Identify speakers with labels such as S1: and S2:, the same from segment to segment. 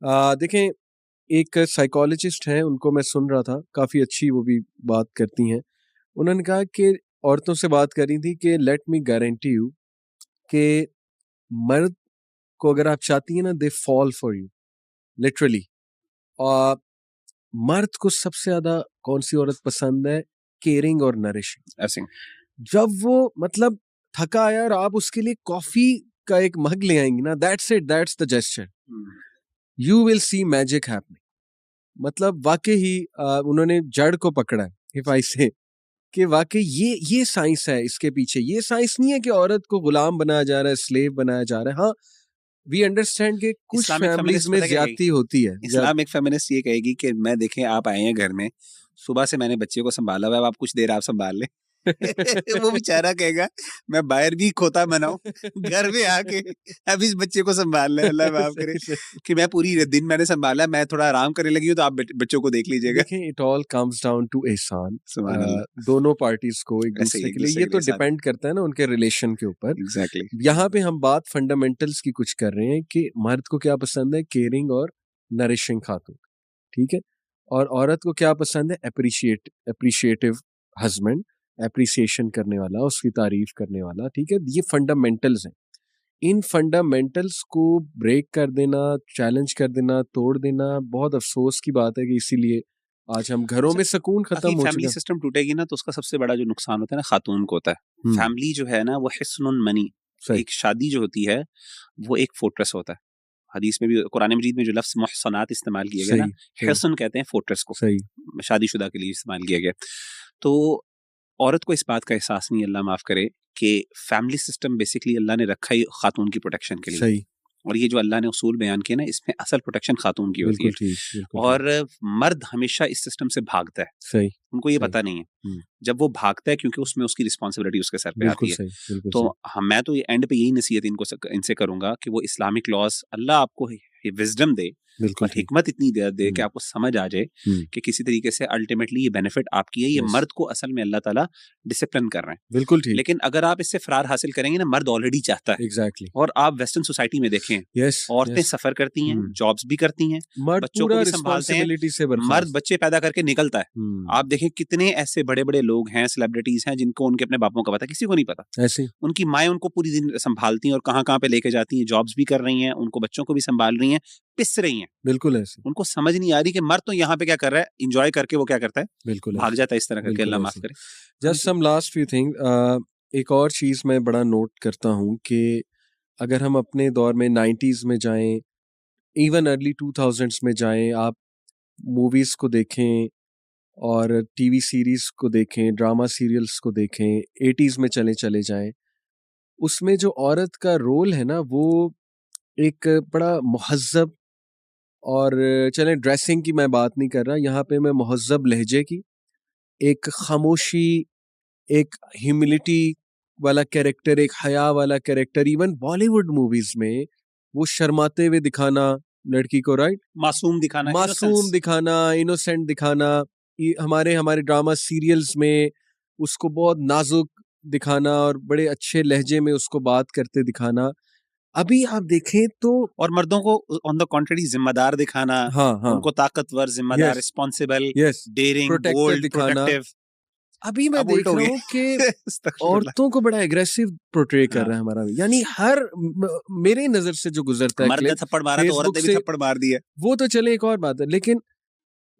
S1: देखें, एक साइकोलॉजिस्ट हैं, उनको मैं सुन रहा था, काफ़ी अच्छी वो भी बात करती हैं। उन्होंने कहा कि औरतों से बात करी थी कि लेट मी गारंटी यू कि मर्द को अगर आप चाहती हैं ना, they fall for you literally. और मर्द को सबसे ज़्यादा कौन सी औरत पसंद है? केयरिंग और नरिशिंग।
S2: ऐसे
S1: जब वो मतलब थका आया और आप उसके लिए कॉफ़ी का एक मग ले आएंगी ना, that's it, that's the gesture, you will see magic happening. मतलब वाकई ही उन्होंने जड़ को पकड़ा है, इफ आई से, कि वाकई ये साइंस है इसके पीछे। ये साइंस नहीं है कि औरत को गुलाम बनाया जा रहा है, स्लेव बनाया जा रहा है। हाँ, वी अंडरस्टैंड कि कुछ
S2: इस्लामिक
S1: फैमिलीज
S2: फेमिनिस्ट
S1: में
S2: पता क्या कहेगी?
S1: ज्यादती होती है।
S2: इस्लामिक फेमिनिस्ट ये कहेगी कि मैं देखें आप आए हैं घर में, सुबह से मैंने बच्चे को संभाला हुआ है, अब आप कुछ देर आप संभाल लें। वो बेचारा कहेगा मैं बाहर भी खोता बनाऊं, घर में आके अब इस बच्चे को संभाल ले, अल्लाह माफ करे, कि मैं पूरी दिन मैंने संभाला, मैं थोड़ा आराम करने लगी हूँ, तो आप बच्चों को देख लीजिएगा।
S1: देखें, it all comes down to एहसान।
S2: सुभान अल्लाह।
S1: दोनों पार्टीज को एक
S2: ऐसे ही
S1: दूसरे
S2: एक
S1: के लिए,
S2: दूसरे
S1: ये
S2: के
S1: तो
S2: लिए साथ
S1: डिपेंड करता है ना उनके रिलेशन के ऊपर।
S2: एग्जैक्टली
S1: यहाँ पे हम बात फंडामेंटल्स की कुछ कर रहे हैं कि मर्द को क्या पसंद है? केयरिंग और नरिशिंग खातून, ठीक है। और औरत को क्या पसंद है? अप्रिशिएटिव हस्बैंड, अप्रिसिएशन करने वाला, उसकी तारीफ करने वाला, ठीक है। ये फंडामेंटल्स हैं। इन फंडामेंटल्स को ब्रेक कर देना, चैलेंज कर देना, तोड़ देना बहुत अफसोस की बात है कि इसीलिए आज हम घरों
S2: अच्छा,
S1: में सुकून खत्म हो
S2: फैमिली
S1: चुका।
S2: सिस्टम टूटेगी ना तो उसका सबसे बड़ा जो नुकसान होता है ना खातून को होता है। फैमिली जो है ना वो हिस्नुन मनी,
S1: सही
S2: एक शादी जो होती है वो एक फोर्ट्रेस होता है। हदीस में भी कुरान मजीद में जो लफ्ज मुहसनात इस्तेमाल किया गया ना,
S1: सही सही
S2: हिस्न कहते हैं फोर्ट्रेस को,
S1: सही।
S2: शादीशुदा के लिए इस्तेमाल किया गया। तो औरत को इस बात का एहसास नहीं, अल्लाह माफ करे, कि फैमिली सिस्टम बेसिकली अल्लाह ने रखा ही खातून की प्रोटेक्शन के लिए।
S1: सही,
S2: और ये जो अल्लाह ने उसूल बयान किए ना, इसमें असल प्रोटेक्शन खातून की होती है।
S1: बिल्कुल ठीक, बिल्कुल ठीक।
S2: और मर्द हमेशा इस सिस्टम से भागता है,
S1: सही
S2: उनको ये
S1: सही।
S2: पता नहीं है।
S1: हम्म,
S2: जब वो भागता है क्योंकि उसमें उसकी रिस्पॉन्सिबिलिटी उसके सर पे
S1: बिल्कुल
S2: आती है।
S1: सही, बिल्कुल
S2: तो
S1: सही।
S2: मैं तो ये एंड पे यही नसीहत इनसे करूंगा कि वो इस्लामिक लॉज, अल्लाह आपको विजडम दे
S1: बिल्कुल
S2: और
S1: ठीक।
S2: हिकमत इतनी दे कि
S1: हम्म,
S2: आपको समझ आ जाए
S1: हम्म,
S2: कि किसी तरीके से अल्टीमेटली ये बेनिफिट आपकी है। ये
S1: यस,
S2: मर्द को असल में अल्लाह ताला डिसिप्लिन कर रहे हैं।
S1: बिल्कुल ठीक।
S2: लेकिन अगर आप इससे फरार हासिल करेंगे ना, मर्द ऑलरेडी चाहता है।
S1: एग्जैक्टली।
S2: और आप वेस्टर्न सोसाइटी में देखें,
S1: यस
S2: औरतें
S1: यस।
S2: सफर करती हैं,
S1: हम्म,
S2: जॉब्स भी करती हैं,
S1: मर्द
S2: बच्चों को
S1: पूरा
S2: भी संभालते हैं,
S1: रिस्पॉन्सिबिलिटी से
S2: मर्द
S1: बर्खास्त।
S2: बच्चे पैदा करके निकलता है।
S1: हम्म,
S2: आप देखें कितने ऐसे बड़े बड़े लोग हैं, सेलिब्रिटीज हैं, जिनको उनके अपने बापों का पता, किसी को नहीं पता।
S1: ऐसे ही,
S2: उनकी माएं उनको पूरी दिन संभालती हैं और कहाँ कहाँ पे लेके जाती हैं, जॉब्स भी कर रही हैं, उनको बच्चों को भी संभाल रही हैं, पिस रही हैं।
S1: बिल्कुल ऐसे,
S2: उनको समझ नहीं आ रही कि मर्द तो यहाँ पे क्या कर रहा है, इंजॉय करके वो क्या करता है,
S1: बिल्कुल
S2: भाग
S1: ऐसे,
S2: जाता है इस तरह करके,
S1: बिल्कुल
S2: अल्लाह माफ
S1: ऐसे।
S2: करे। हाँ
S1: जस्ट
S2: जी।
S1: Some last few thing. एक और चीज़ मैं बड़ा नोट करता हूँ कि अगर हम अपने दौर में 90s में जाएं, इवन अर्ली 2000s में जाएं, आप मूवीज़ को देखें और टीवी सीरीज़ को देखें, ड्रामा सीरियल्स को देखें, 80s में चले चले जाएं, उसमें जो औरत का रोल है ना, वो एक बड़ा मुहज़्ज़ब, और चलें ड्रेसिंग की मैं बात नहीं कर रहा, यहाँ पे मैं मुहज़्ज़ब लहजे की, एक खामोशी, एक ह्यूमिलिटी वाला कैरेक्टर, एक हया वाला कैरेक्टर। इवन बॉलीवुड मूवीज में वो शर्माते हुए दिखाना लड़की को, राइट,
S2: मासूम दिखाना,
S1: मासूम
S2: इनोसेंस।
S1: दिखाना, इनोसेंट दिखाना। हमारे हमारे ड्रामा सीरियल्स में उसको बहुत नाजुक दिखाना और बड़े अच्छे लहजे में उसको बात करते दिखाना। अभी आप देखें तो,
S2: और मर्दों को ऑन द कॉन्ट्री जिम्मेदार दिखाना,
S1: हाँ हाँ,
S2: उनको ताकतवर, जिम्मेदार,
S1: yes
S2: responsible,
S1: yes,
S2: daring,
S1: protector
S2: bold,
S1: दिखाना।
S2: प्रोडक्टिव।
S1: अभी मैं
S2: अब उल्ट
S1: देख
S2: हो
S1: रहा
S2: गए।
S1: हूँ कि
S2: अस्तगफिरुल्लाह।
S1: औरतों को बड़ा एग्रेसिव पोर्ट्रे कर
S2: हाँ।
S1: रहा है हमारा, यानी हर मेरे नजर से जो गुजरता है
S2: मर्द ने
S1: क्लिप
S2: थप्पड़ मारा तो औरत
S1: फेसबुक
S2: ने भी
S1: से,
S2: थप्पड़ मार दिया।
S1: वो तो चले एक और बात है, लेकिन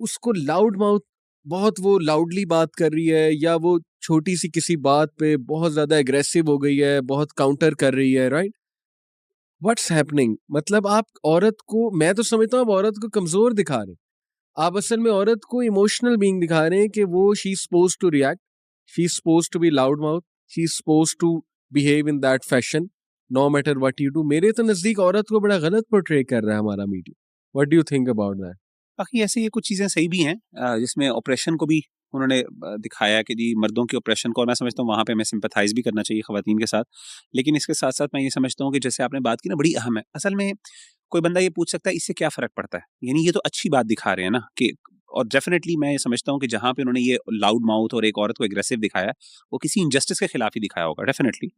S1: उसको लाउड माउथ, बहुत वो लाउडली बात कर रही है, या वो छोटी सी किसी बात पे बहुत ज्यादा एग्रेसिव हो गई है, बहुत काउंटर कर रही है, राइट। What's happening? मतलब आप औरत को, मैं तो समझता हूँ आप औरत को कमजोर दिखा रहे हैं। आप असल में औरत को इमोशनल बीइंग दिखा रहे हैं कि वो she is supposed to react, she is supposed to be loud mouth, she is supposed to behave in that fashion, no matter what you do. मेरे तो नजदीक औरत को बड़ा गलत पोर्ट्रे कर रहा है हमारा media. What do you think about that?
S2: बाकी ऐसे ये कुछ चीजें सही भी हैं, जिसमें ऑपरेशन को भी उन्होंने दिखाया कि जी मर्दों के ऑपरेशन को, और मैं समझता हूँ वहाँ पे हमें सिंपैथाइज भी करना चाहिए खवातीन के साथ। लेकिन इसके साथ साथ मैं ये समझता हूँ कि जैसे आपने बात की ना, बड़ी अहम है असल में। कोई बंदा ये पूछ सकता है इससे क्या फ़र्क पड़ता है? यानी ये तो अच्छी बात दिखा रहे हैं ना कि, और डेफ़िनेटली मैं ये समझता हूँ कि जहाँ पे उन्होंने ये लाउड माउथ और एक औरत को एग्रेसिव दिखाया है, वो किसी इनजस्टिस के खिलाफ ही दिखाया होगा डेफ़िनेटली।